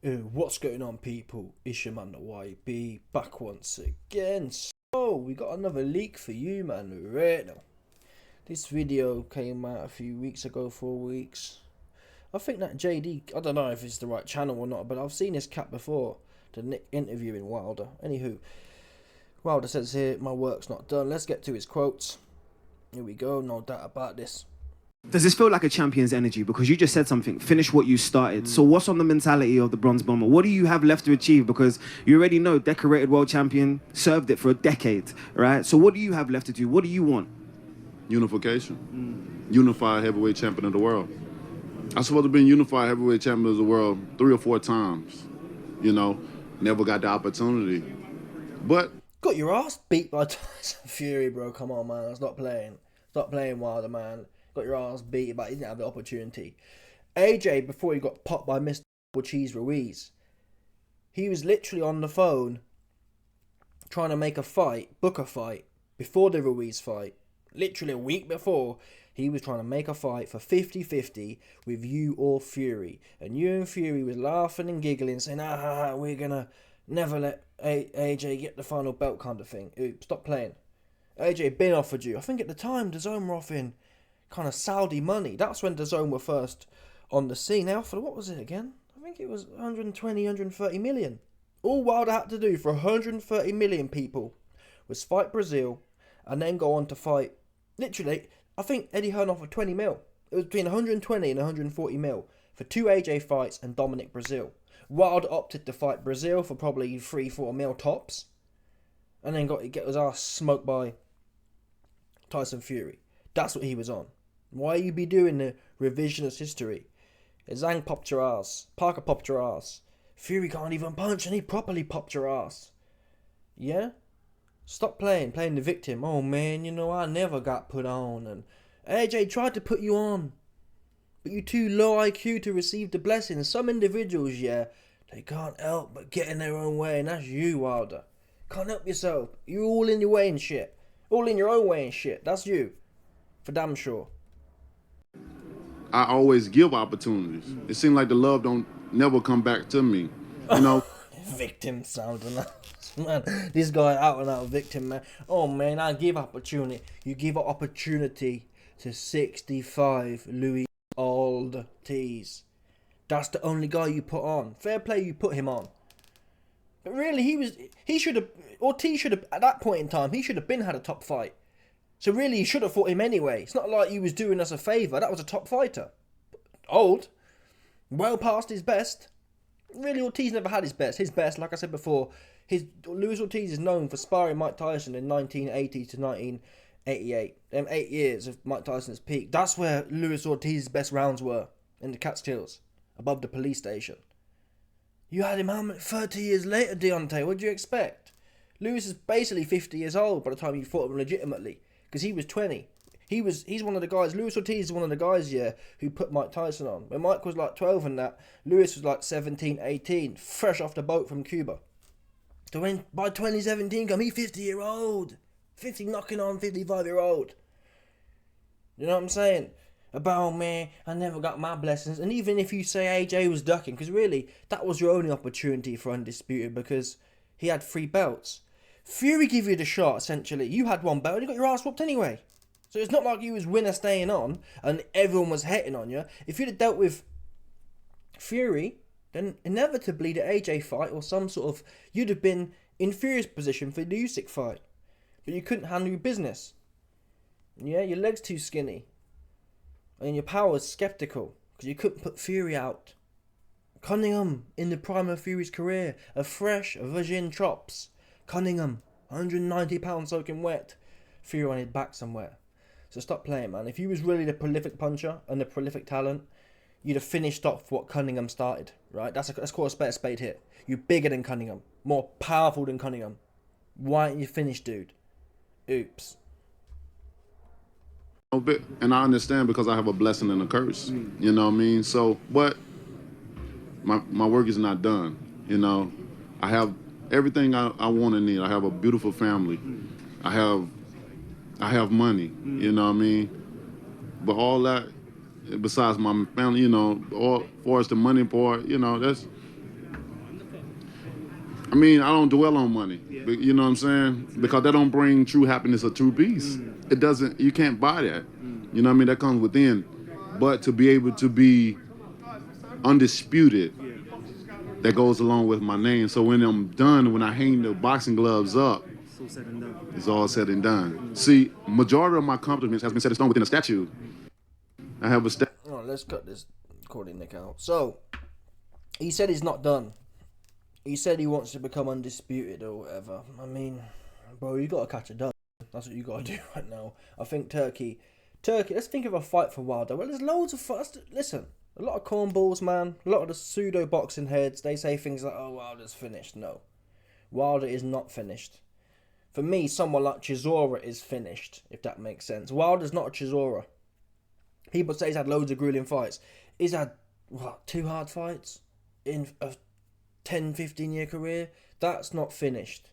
What's going on, people? It's your man the YB back once again. So we got another leak for you, man, right now. This video came out a few weeks ago, 4 weeks. I think that JD, I don't know if it's the right channel or not, but I've seen this cat before, the Nick interviewing Wilder. Anywho, Wilder says here, my work's not done. Let's get to his quotes. Here we go, no doubt about this. Does this feel like a champion's energy? Because you just said something, finish what you started. So what's on the mentality of the bronze bomber? What do you have left to achieve? Because you already know, decorated world champion, served it for a decade, right? So what do you have left to do? What do you want? Unification. Unified heavyweight champion of the world. I'm supposed to be unified heavyweight champion of the world 3 or 4 times. You know, never got the opportunity. But Got your ass beat by Tyson Fury, bro. Come on, man. Stop playing. Stop playing, Wilder, man. Got your ass beat, but he didn't have the opportunity. AJ, before he got popped by Mr. Ortiz Ruiz, he was literally on the phone trying to make a fight, book a fight, before the Ruiz fight. Literally a week before, he was trying to make a fight for 50-50 with you or Fury. And you and Fury was laughing and giggling, saying, we're going to never let AJ get the final belt kind of thing. Oops, stop playing. AJ been offered you. I think at the time, DAZN were offering kind of Saudi money. That's when DAZN were first on the scene. They offered, what was it again? I think it was 120, 130 million. All Wilder had to do for 130 million people was fight Brazil and then go on to fight, literally, I think Eddie Hearn offered 20 mil. It was between 120 and 140 mil for 2 AJ fights and Dominic Brazil. Wilder opted to fight Brazil for probably 3-4 mil tops and then get his ass smoked by Tyson Fury. That's what he was on. Why you be doing the revisionist history? Zhang popped your ass. Parker popped your ass. Fury can't even punch and he properly popped your ass. Yeah? Stop playing the victim. Oh man, you know, I never got put on. And AJ tried to put you on. But you too low IQ to receive the blessing. Some individuals, yeah, they can't help but get in their own way. And that's you, Wilder. Can't help yourself. You're all in your way and shit. All in your own way and shit. That's you. For damn sure. I always give opportunities. It seems like the love don't never come back to me. You know. Victim sounding like, man. This guy out and out victim, man. Oh man, I give opportunity. You give an opportunity to 65 Louis Ortiz. That's the only guy you put on. Fair play, you put him on. But really, Ortiz should have, at that point in time, he should have been had a top fight. So really, you should have fought him anyway. It's not like he was doing us a favour. That was a top fighter. Old. Well past his best. Really, Ortiz never had his best. His best, like I said before, Luis Ortiz is known for sparring Mike Tyson in 1980 to 1988. 8 years of Mike Tyson's peak. That's where Luis Ortiz's best rounds were. In the Catskills. Above the police station. You had him how many? 30 years later, Deontay. What do you expect? Luis is basically 50 years old by the time you fought him legitimately. Because he was 20. He's one of the guys, Luis Ortiz is one of the guys, yeah, who put Mike Tyson on. When Mike was like 12 and that, Luis was like 17, 18, fresh off the boat from Cuba. So when, by 2017, come, he's 50-year-old. 50 knocking on 55-year-old. You know what I'm saying? About, man, I never got my blessings. And even if you say AJ was ducking, because really, that was your only opportunity for Undisputed because he had 3 belts. Fury gave you the shot, essentially. You had 1 belt and you got your ass whooped anyway. So it's not like you was winner staying on and everyone was hating on you. If you'd have dealt with Fury, then inevitably the AJ fight or some sort of... You'd have been in Fury's position for the Usyk fight. But you couldn't handle your business. Yeah, your leg's too skinny. And your power's skeptical. Because you couldn't put Fury out. Cunningham, in the prime of Fury's career. A fresh virgin chops. Cunningham, 190 pounds soaking wet. Fury on his back somewhere. So stop playing, man. If you was really the prolific puncher and the prolific talent, you'd have finished off what Cunningham started, right? Let's call a spade here. You're bigger than Cunningham. More powerful than Cunningham. Why aren't you finished, dude? Oops. And I understand because I have a blessing and a curse. You know what I mean? So, but my work is not done. You know, I have everything I want and need. I have a beautiful family. I have money, you know what I mean? But all that, besides my family, you know, all for us the money part, you know, I mean, I don't dwell on money. But, you know what I'm saying? Because that don't bring true happiness or true peace. It doesn't. You can't buy that. You know what I mean? That comes within. But to be able to be undisputed, that goes along with my name. So when I'm done, when I hang the boxing gloves up, it's all said and done. See, majority of my accomplishments has been set in stone within a statue. I have a statue. Oh, let's cut this recording Nick out. So, he said he's not done. He said he wants to become undisputed or whatever. I mean, bro, you gotta catch a dub. That's what you gotta do right now. I think Turkey. Let's think of a fight for Wilder. Well, there's loads of fights. Listen, a lot of cornballs, man. A lot of the pseudo boxing heads. They say things like, "Oh, Wilder's finished." No, Wilder is not finished. For me, someone like Chisora is finished, if that makes sense. Wilder's not a Chisora. People say he's had loads of grueling fights. He's had, 2 hard fights in a 10, 15-year career? That's not finished.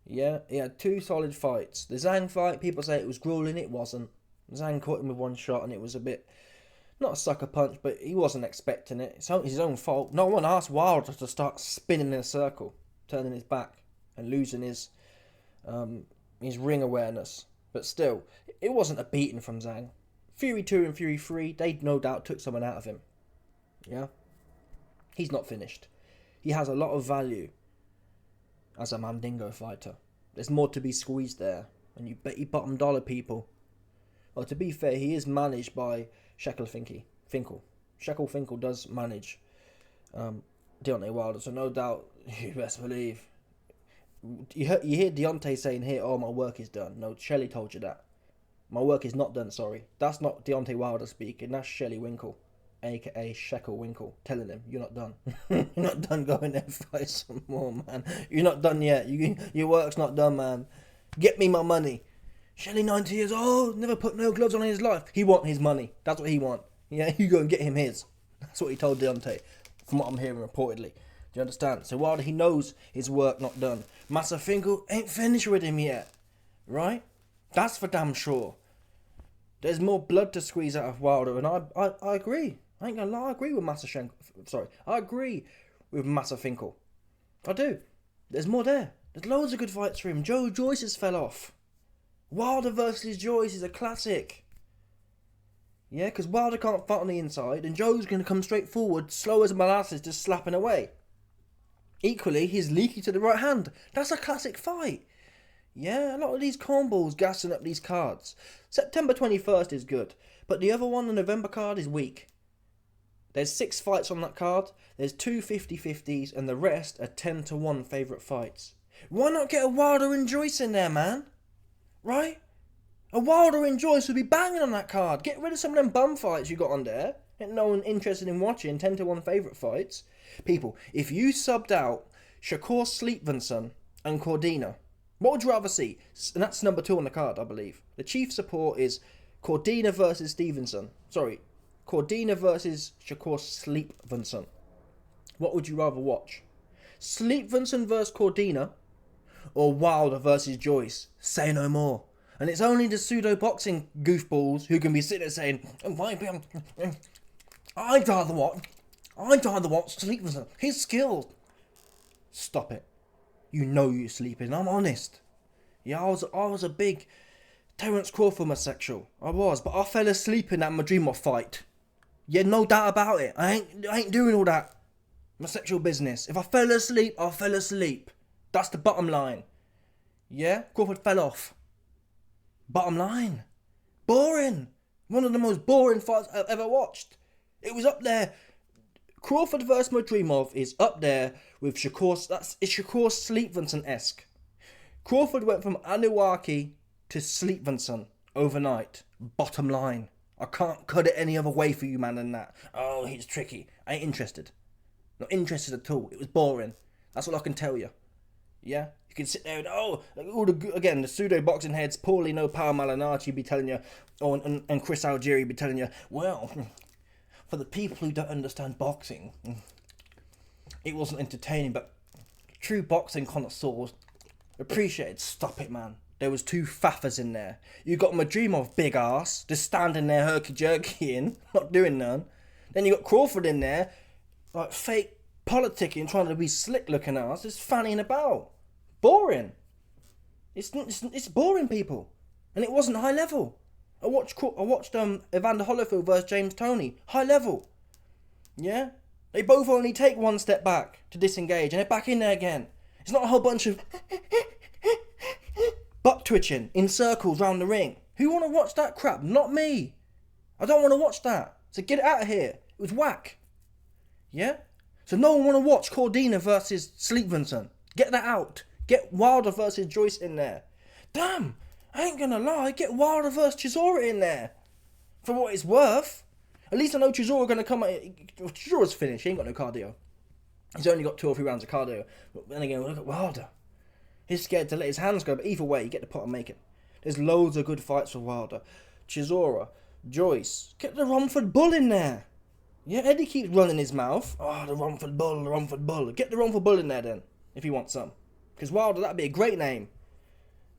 Yeah, he had 2 solid fights. The Zhang fight, people say it was grueling. It wasn't. Zhang caught him with 1 shot and it was a bit, not a sucker punch, but he wasn't expecting it. It's his own fault. No one asked Wilder to start spinning in a circle, turning his back and losing his ring awareness. But still, it wasn't a beating from Zhang. Fury 2 and Fury 3, they no doubt took someone out of him. Yeah? He's not finished. He has a lot of value as a Mandingo fighter. There's more to be squeezed there. And you bet you bottom dollar people. Well, to be fair, he is managed by Shekel Finkel. Shekel Finkel does manage Deontay Wilder, so no doubt, you best believe. You hear Deontay saying here, "Oh, my work is done." No, Shelley told you that. My work is not done, sorry. That's not Deontay Wilder speaking, that's Shelley Winkle, aka Shekel Winkle, telling him, "You're not done." You're not done, going there and fight some more, man. You're not done yet. Your work's not done, man. Get me my money. Shelley, 90 years old, never put no gloves on in his life. He want his money. That's what he want. Yeah, you go and get him his. That's what he told Deontay, from what I'm hearing reportedly. Do you understand? So Wilder, he knows his work not done. Massa Finkel ain't finished with him yet. Right? That's for damn sure. There's more blood to squeeze out of Wilder, and I agree. I ain't gonna lie, I agree with I agree with Massa Finkel. I do. There's more there. There's loads of good fights for him. Joe Joyce has fell off. Wilder versus Joyce is a classic. Yeah, because Wilder can't fight on the inside, and Joe's going to come straight forward, slow as molasses, just slapping away. Equally, he's leaky to the right hand. That's a classic fight. Yeah, a lot of these cornballs gassing up these cards. September 21st is good, but the other one, the November card, is weak. There's 6 fights on that card. There's 2 50-50s, and the rest are 10-1 favourite fights. Why not get a Wilder and Joyce in there, man? Right? A Wilder and Joyce would be banging on that card. Get rid of some of them bum fights you got on there. Ain't no one interested in watching 10-1 favourite fights. People, if you subbed out Shakur Sleepvinson and Cordina, what would you rather see? And that's number 2 on the card, I believe. The chief support is Cordina versus Stevenson. Sorry, Cordina versus Shakur Sleepvinson. What would you rather watch? Sleepvinson versus Cordina or Wilder versus Joyce? Say no more. And it's only the pseudo-boxing goofballs who can be sitting there saying, I'd rather watch Sleepvinson. He's skilled. Stop it. You know you're sleeping. I'm honest. Yeah, I was a big Terence Crawford homosexual. I was, but I fell asleep in that Madrimov fight. Yeah, no doubt about it. I ain't doing all that homosexual business. If I fell asleep, I fell asleep. That's the bottom line. Yeah, Crawford fell off. Bottom line. Boring. One of the most boring fights I've ever watched. It was up there. Crawford vs Madrimov is up there with Shakur. It's Shakur Sleepvinson-esque. Crawford went from Anuaki to Sleepvinson overnight. Bottom line. I can't cut it any other way for you, man, than that. Oh, he's tricky. I ain't interested. Not interested at all. It was boring. That's all I can tell you. Yeah? You can sit there and, the pseudo-boxing heads, Paulie Power Malignaggi be telling you, and Chris Algieri be telling you, well, for the people who don't understand boxing, it wasn't entertaining, but true boxing connoisseurs appreciated. Stop it, man. There was 2 faffers in there. You got Madrimov, big ass, just standing there herky-jerkying, not doing none. Then you got Crawford in there, like fake politicking, trying to be slick looking at us, just fanning about. Boring. It's boring, people. And it wasn't high level. I watched Evander Holyfield versus James Toney. High level. Yeah? They both only take one step back to disengage, and they're back in there again. It's not a whole bunch of butt twitching in circles round the ring. Who want to watch that crap? Not me. I don't want to watch that. So get it out of here. It was whack. Yeah? So no one want to watch Cordina versus Sleepvinson. Get that out. Get Wilder versus Joyce in there. Damn, I ain't gonna lie. Get Wilder versus Chisora in there. For what it's worth. At least I know Chisora gonna come out. Chisora's finished. He ain't got no cardio. He's only got 2 or 3 rounds of cardio. But then again, look at Wilder. He's scared to let his hands go. But either way, you get the pot I'm making. There's loads of good fights for Wilder. Chisora, Joyce. Get the Romford Bull in there. Yeah, Eddie keeps running his mouth. Oh, the Romford Bull, the Romford Bull. Get the Romford Bull in there then, if you want some. Because Wilder, that'd be a great name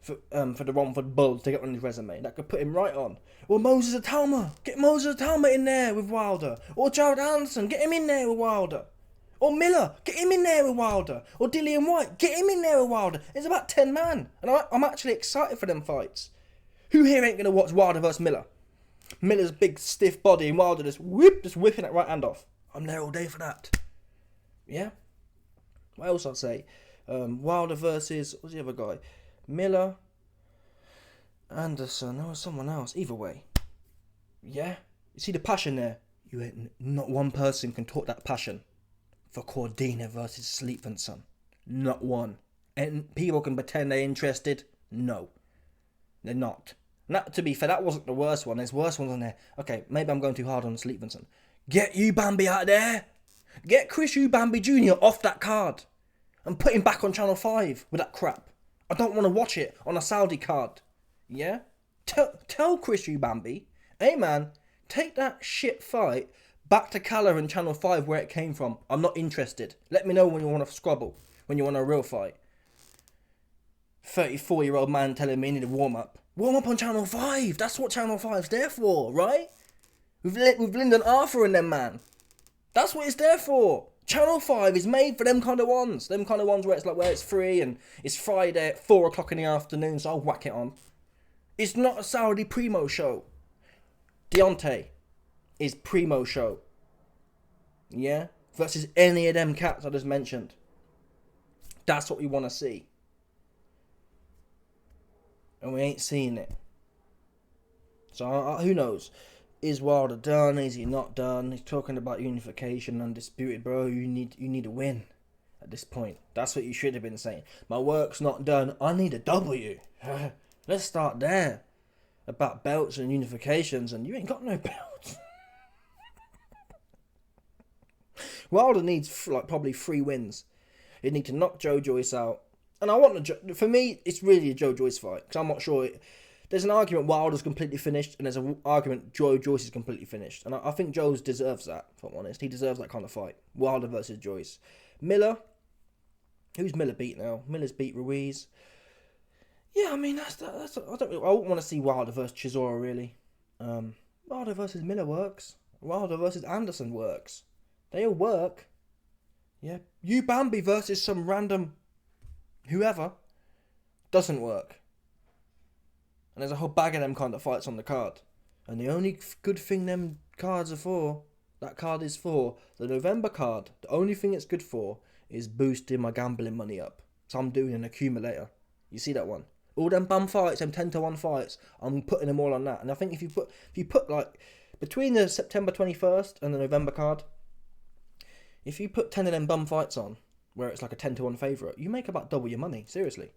for the Romford Bull to get on his resume. That could put him right on. Or Moses Atalma. Get Moses Atalma in there with Wilder. Or Jared Anderson. Get him in there with Wilder. Or Miller. Get him in there with Wilder. Or Dillian White. Get him in there with Wilder. It's about 10 man. And I'm actually excited for them fights. Who here ain't going to watch Wilder versus Miller? Miller's big stiff body and Wilder just whipping that right hand off. I'm there all day for that. Yeah? What else I'd say? Wilder versus, what's the other guy? Miller, Anderson, there was someone else. Either way. Yeah? You see the passion there? Not one person can talk that passion for Cordina versus Sleepvinson. Not one. And people can pretend they're interested. No. They're not. Now, to be fair, that wasn't the worst one. There's worse ones on there. Okay, maybe I'm going too hard on Sleepvinson. Get Ubambi out there. Get Chris Ubambi Jr. off that card. And put him back on Channel 5 with that crap. I don't want to watch it on a Saudi card. Yeah? Tell Chris Ubambi, hey man, take that shit fight back to Calla and Channel 5 where it came from. I'm not interested. Let me know when you want to squabble. When you want a real fight. 34-year-old man telling me I need a warm-up. Warm up on Channel 5. That's what Channel 5's there for, right? With Lyndon Arthur and them, man. That's what it's there for. Channel 5 is made for them kind of ones. Them kind of ones where it's free and it's Friday at 4 o'clock in the afternoon, so I'll whack it on. It's not a Saudi primo show. Deontay is primo show. Yeah? Versus any of them cats I just mentioned. That's what we want to see. And we ain't seeing it. So who knows? Is Wilder done? Is he not done? He's talking about unification, undisputed, bro. You need a win at this point. That's what you should have been saying. My work's not done. I need a W. Let's start there. About belts and unifications, and you ain't got no belts. Wilder needs probably 3 wins. He'd need to knock Joe Joyce out. And for me, it's really a Joe Joyce fight. Because I'm not sure. There's an argument Wilder's completely finished. And there's an argument Joe Joyce is completely finished. And I think Joe's deserves that, if I'm honest. He deserves that kind of fight. Wilder versus Joyce. Miller. Who's Miller beat now? Miller's beat Ruiz. Yeah, I mean, I wouldn't want to see Wilder versus Chisora, really. Wilder versus Miller works. Wilder versus Anderson works. They all work. Yeah. Bambi versus some random whoever doesn't work. And there's a whole bag of them kind of fights on the card. And the only good thing them cards are for, that card is for, the November card, the only thing it's good for is boosting my gambling money up. So I'm doing an accumulator. You see that one? All them bum fights, them 10-1 fights, I'm putting them all on that. And I think if you put like, between the September 21st and the November card, if you put 10 of them bum fights on, where it's like a 10-1 favourite, you make about double your money, seriously.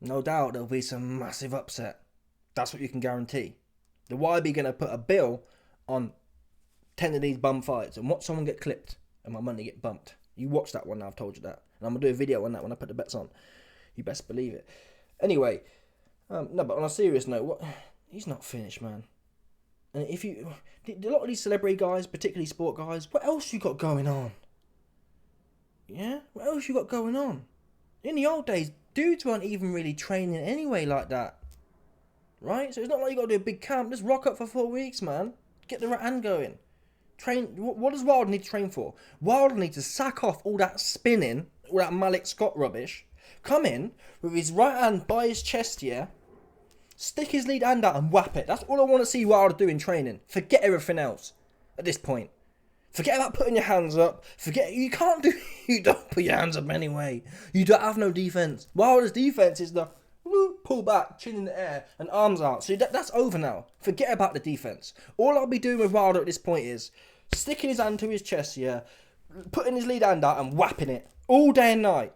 No doubt there'll be some massive upset. That's what you can guarantee. The YB going to put a bill on 10 of these bum fights and watch someone get clipped and my money get bumped. You watch that one now, I've told you that. And I'm going to do a video on that when I put the bets on. You best believe it. Anyway, no, but on a serious note, he's not finished, man. And if a lot of these celebrity guys, particularly sport guys, what else you got going on? Yeah? What else you got going on? In the old days, dudes weren't even really training anyway like that. Right? So it's not like you got to do a big camp. Just rock up for 4 weeks, man. Get the right hand going. What does Wilder need to train for? Wilder needs to sack off all that spinning, all that Malik Scott rubbish. Come in with his right hand by his chest, yeah. Stick his lead hand out and whap it. That's all I want to see Wilder do in training. Forget everything else at this point. Forget about putting your hands up. You don't put your hands up anyway. You don't have no defense. Wilder's defense is the pull back, chin in the air, and arms out. So that's over now. Forget about the defense. All I'll be doing with Wilder at this point is sticking his hand to his chest, yeah, putting his lead hand out and whapping it all day and night.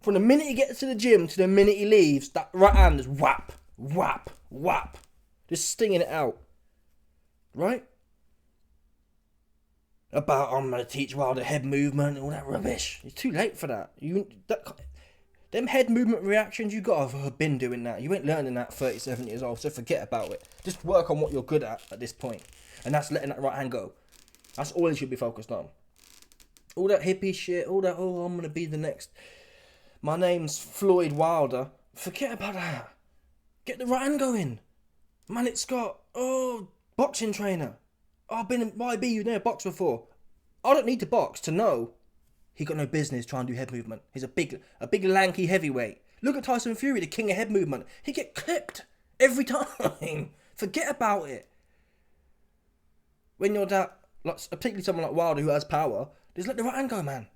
From the minute he gets to the gym to the minute he leaves, that right hand is whap, whap, whap. Just stinging it out. Right? About, I'm going to teach Wilder head movement and all that rubbish. It's too late for that. Them head movement reactions, you got to have been doing that. You ain't learning that 37 years old, so forget about it. Just work on what you're good at this point. And that's letting that right hand go. That's all you should be focused on. All that hippie shit, all that, oh, I'm going to be the next... My name's Floyd Wilder. Forget about that. Get the right hand going. Malik Scott. Oh, boxing trainer. I've been in YB, you never boxed before. I don't need to box to know he got no business trying to do head movement. He's a big lanky heavyweight. Look at Tyson Fury, the king of head movement. He get clipped every time. Forget about it. When you're that, like, particularly someone like Wilder who has power, just let the right hand go, man.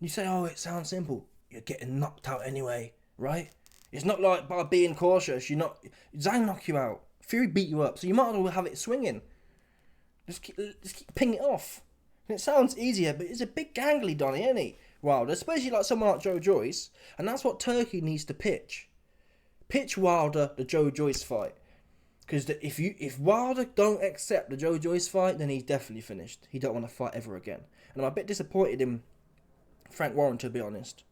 You say, oh, it sounds simple. You're getting knocked out anyway, right? It's not like by being cautious, Zhang knock you out. Fury beat you up, so you might as well have it swinging. Just keep pinging it off. And it sounds easier, but it's a big gangly Donny, ain't he? Wilder, especially like someone like Joe Joyce. And that's what Turkey needs to pitch. Pitch Wilder the Joe Joyce fight. Because if Wilder don't accept the Joe Joyce fight, then he's definitely finished. He don't want to fight ever again. And I'm a bit disappointed in Frank Warren, to be honest.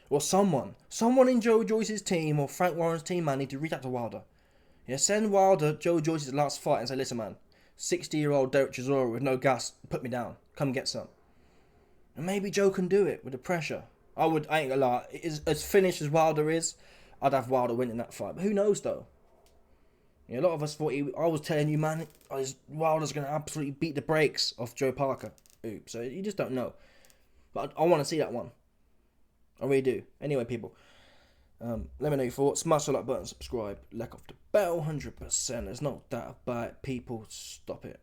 Or someone in Joe Joyce's team or Frank Warren's team, man, need to reach out to Wilder. Yeah, send Wilder Joe Joyce's last fight and say, listen, man, 60-year-old Derek Chisora with no gas, put me down. Come get some. And maybe Joe can do it with the pressure. I ain't gonna lie, as finished as Wilder is, I'd have Wilder winning that fight. But who knows, though? Yeah, a lot of us thought I was telling you, man, Wilder's gonna absolutely beat the brakes off Joe Parker. Oops, so you just don't know. But I want to see that one. I really do. Anyway, people, let me know your thoughts. Smash the like button, subscribe, like off the bell, 100%. There's no doubt about it. People, stop it.